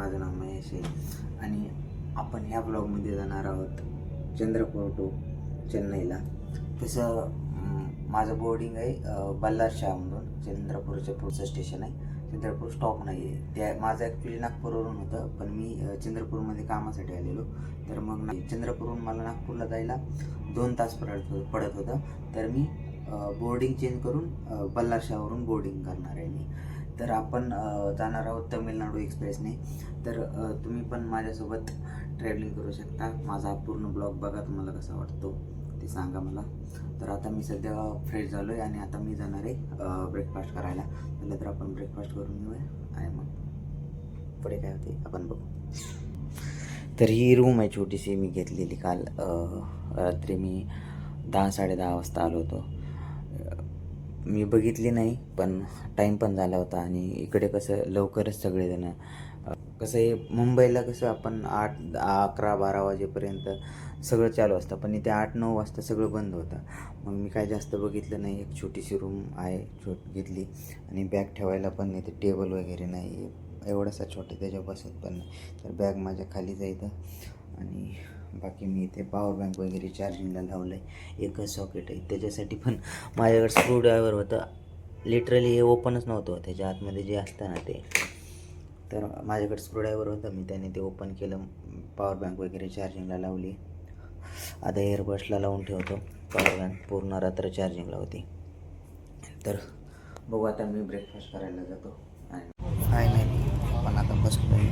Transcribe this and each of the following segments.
माझं नाव महेश आहे आणि आपण ह्या ब्लॉगमध्ये जाणार आहोत चंद्रपूर टू चेन्नईला. तसं माझं बोर्डिंग आहे बल्लारशाहमधून. चंद्रपूरचं पुढचं स्टेशन आहे, चंद्रपूर स्टॉप नाही आहे. त्या माझं ॲक्च्युली नागपूरवरून होतं, पण मी चंद्रपूरमध्ये कामासाठी आलेलो. तर मग चंद्रपूरहून मला नागपूरला जायला 2 तास पडत होतं. तर मी बोर्डिंग चेंज करून बल्लारशाहवरून बोर्डिंग करणार आहे मी. तर आपण जाणार आहोत तमिळनाडू एक्सप्रेसने. तर तुम्ही पण माझ्यासोबत ट्रॅव्हलिंग करू शकता. माझा पूर्ण ब्लॉग बघा, तुम्हाला कसा वाटतो ते सांगा मला. तर आता मी सध्या फ्रेश झालो आहे आणि आता मी जाणार आहे ब्रेकफास्ट करायला. पहिलं तर आपण ब्रेकफास्ट करून घेऊया आणि मग पुढे काय होते आपण बघू. तर ही रूम आहे छोटीशी, मी घेतलेली काल रात्री. मी 10-10:30 वाजता आलो होतो. मी बघितली नाही, पण टाईम पण झाला होता आणि इकडे कसं लवकरच सगळेजण, कसं आहे मुंबईला कसं आपण 8-11-12 वाजेपर्यंत सगळं चालू असतं, पण इथे 8-9 वाजता सगळं बंद होतं. मग मी काय जास्त बघितलं नाही. एक छोटीशी रूम आहे, घेतली आणि बॅग ठेवायला पण इथे टेबल वगैरे नाही, एवढासा छोटा, त्याच्यावर बसत पण नाही. तर बॅग माझ्या खाली जायचं आणि बाकी मी इथे पॉवर बँक वगैरे चार्जिंगला लावलं आहे. एकच सॉकेट आहे, त्याच्यासाठी पण माझ्याकडे स्क्रूड्रायव्हर होतं. लिटरली हे ओपनच नव्हतं त्याच्या आतमध्ये जे असतं ना ते. तर माझ्याकडे स्क्रूड्रायव्हर होतं, मी त्याने ते ओपन केलं, पॉवर बँक वगैरे चार्जिंगला लावली. आता एअरबड्सला लावून ठेवतो. पॉवर बँक पूर्ण रात्र चार्जिंगला होती. तर बघू, आता मी ब्रेकफास्ट करायला जातो आणि फायनली आपण आता बसलो आहे.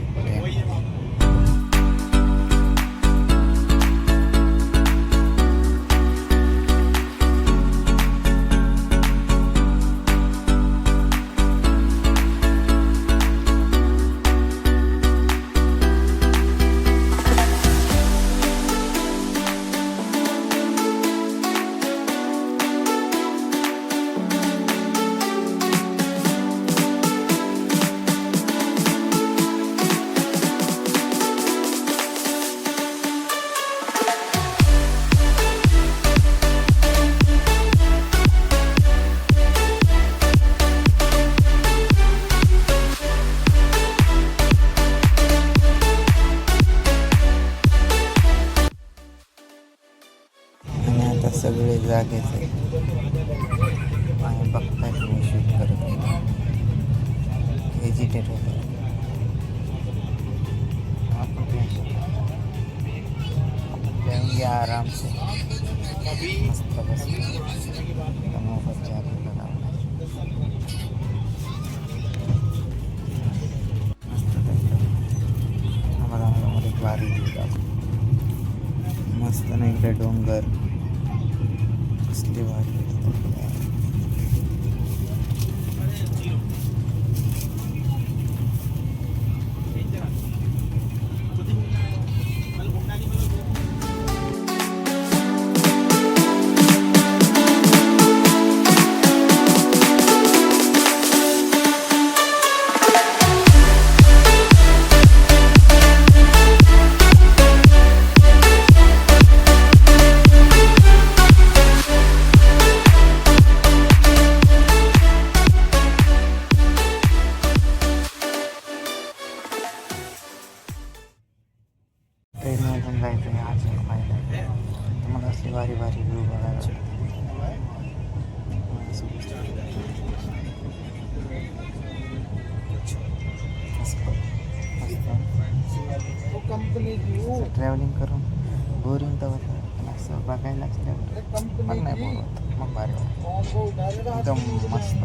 सगळे जागेच आहे आणि बघताय तुम्ही, शूट करत आहे, हेजिटेट होतं. आपण जाएंगे आराम से, मस्त बस मोफत चार्जिंग लगावणार. मस्त आम्हाला मध्ये वारी दिसतात, मस्त ना इकडे डोंगर, कसली भारी. ट्रेनमधून जायचं आहे, आज एक फायदा आहे. तुम्हाला असली भारी भारी व्ह्यू बघायला ट्रॅव्हलिंग करून बोरिंग तर होतं, पण असं बघायला असल्यावर मग नाही बोर होत, मग भारी होतं, एकदम मस्त.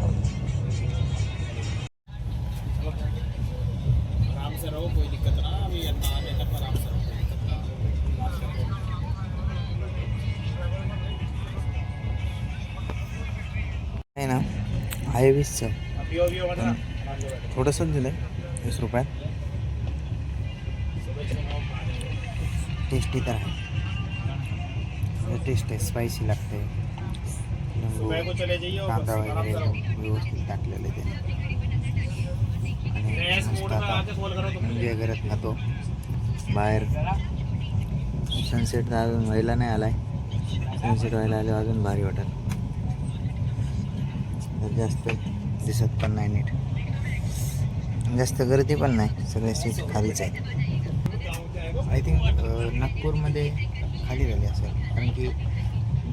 आहे ना हायवेजचं थोडंसंच दिलं आहे 20 रुपयात. टेस्टी तर आहे, टेस्ट आहे, स्पायसी लागते. कांदा वगैरे व्यवस्थित टाकलेलं आहे त्याने. एन्जॉय करत खातो बाहेर. सनसेट अजून व्हायला नाही आला आहे, सनसेट व्हायला आले अजून भारी वाटेल. जास्त दिसत पण नाही नीट. जास्त गर्दी पण नाही, सगळे सीट खालीच आहेत. आय थिंक नागपूरमध्ये खाली झाली असेल, कारण की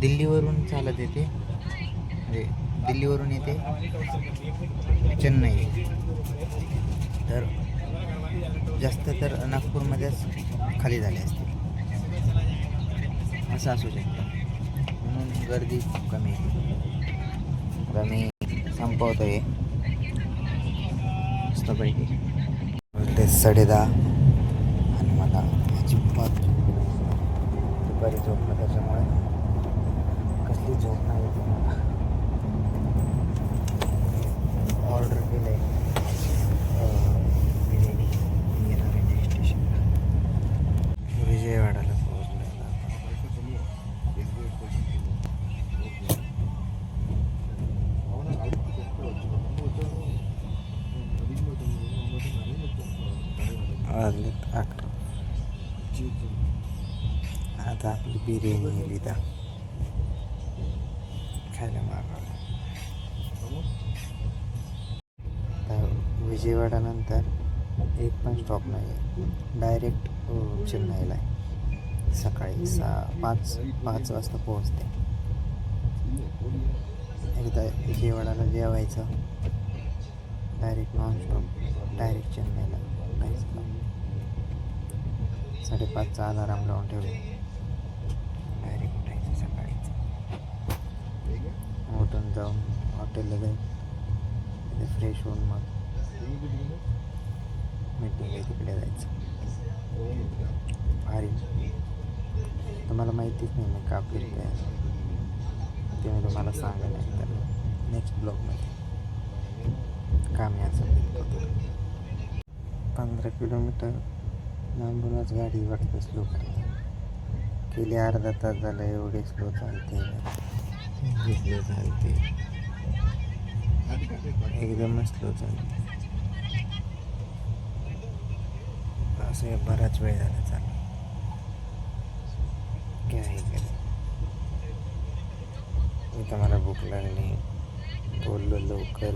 दिल्लीवरून चालत येते, म्हणजे दिल्लीवरून येते चेन्नई, तर जास्त तर नागपूरमध्येच खाली झाले असते, असं असू शकतं, म्हणून गर्दी खूप कमी आहे. आता मी संपवतो आहे मस्तपैकी, ते 10:30 आणि मला अजिबात दुपारी झोपलं, त्याच्यामुळे कसली झोप नाही येते मला. ऑर्डर केलं आहे बिर्याणी, येणार आहे स्टेशनला, विजयवाडाला पोहोचलो आहे आता. आता आपली बिर्याणी येईल इथं खायला मागवलं. विजयवाडानंतर एक पण स्टॉप नाही आहे, डायरेक्ट चेन्नईला आहे. सकाळी 5 वाजता पोहोचते. एकदा विजयवाडाला जेवायचं, डायरेक्ट नॉनस्टॉप डायरेक्ट चेन्नईला जायचं. 5:30चा अलाराम लावून ठेवले, डायरेक्ट उठायचं सकाळीच. उठून जाऊन हॉटेलला जाईल, तिथे फ्रेश होऊन मग मीटिंग आहे तिकडे जायचं. भारी, तुम्हाला माहितीच नाही मी का फिरतो आहे, ते मी तुम्हाला सांगा नाही तर नेक्स्ट ब्लॉगमध्ये का मी असं फिरतो. 15 किलोमीटर लांबूनच गाडी वाटतं स्लो करते, गेली अर्धा तास झालं एवढे स्लो चालते, स्लो चालते, एकदमच स्लो चालते. असं बराच वेळ झाला चालू, काय आहे इथं मला भूक लागली, बोललो लवकर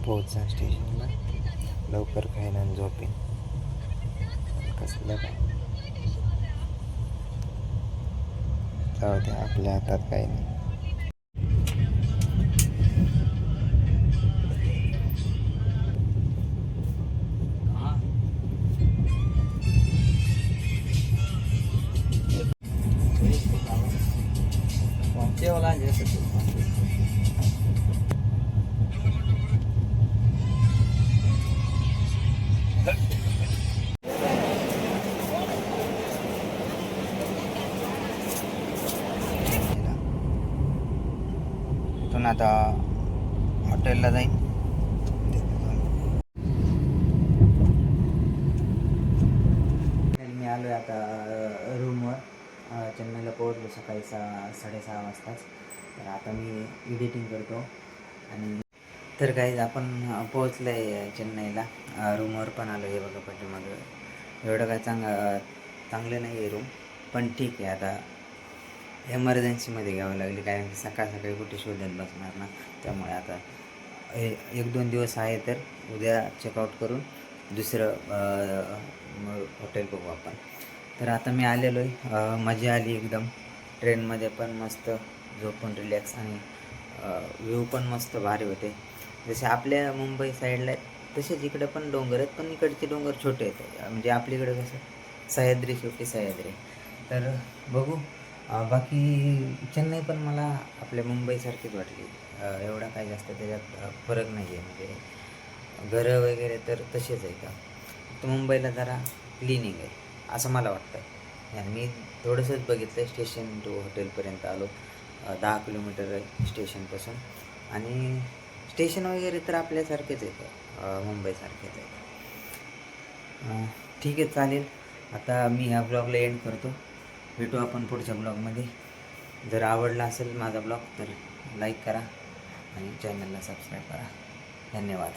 पोहोचा स्टेशनला, लवकर खाईन आणि झोपेन. कसलं काय, जाऊ द्या, आपल्या हातात काही नाही. इथून आता हॉटेलला जाईन. मी आलो आहे आता रूमवर. चेन्नईला पोहोचलो सकाळी 6:30 वाजताच. तर आता मी एडिटिंग करतो. आणि तर काही आपण पोहोचलो आहे चेन्नईला, रूमवर पण आलो आहे. बघा पाठीमागं एवढं काय चांगलं नाही आहे रूम, पण ठीक आहे. आता एमर्जन्सीमध्ये घ्यावं लागली, कारण की सकाळी कुठे शोधत बसणार ना. त्यामुळे आता 1-2 दिवस आहे, तर उद्या चेकआउट करून दुसरं हॉटेल बघू आपण. तर आता मी आलेलो आहे. मजा आली एकदम. ट्रेनमध्ये पण मस्त झोपून रिलॅक्स, आणि व्ह्यू पण मस्त भारी होते. जसे आपल्या मुंबई साईडला आहेत तसेच इकडे पण डोंगर आहेत, पण इकडचे डोंगर छोटे आहेत. म्हणजे आपलीकडे कसं सह्याद्री, शेवटी सह्याद्री. तर बघू. बाकी चेन्नई पण मला आपल्या मुंबईसारखीच वाटली. एवढा काय जास्त त्याच्यात फरक नाही आहे. म्हणजे घरं वगैरे तर तसेच आहेत. फक्त मुंबईला जरा क्लिनिंग आहे असं मला वाटतं. आणि मी थोडंसंच बघितलं, स्टेशन टू हॉटेलपर्यंत आलो. 10 किलोमीटर आहे स्टेशनपासून. आणि स्टेशन वगैरे तर आपल्यासारखेच येतं, मुंबईसारखेच आहे. ठीक आहे, चालेल. आता मी ह्या ब्लॉगला एंड करतो. भेटू आपण पुढच्या ब्लॉगमध्ये. जर आवडला असेल माझा ब्लॉग तर लाईक करा आणि चॅनलला सबस्क्राईब करा. धन्यवाद.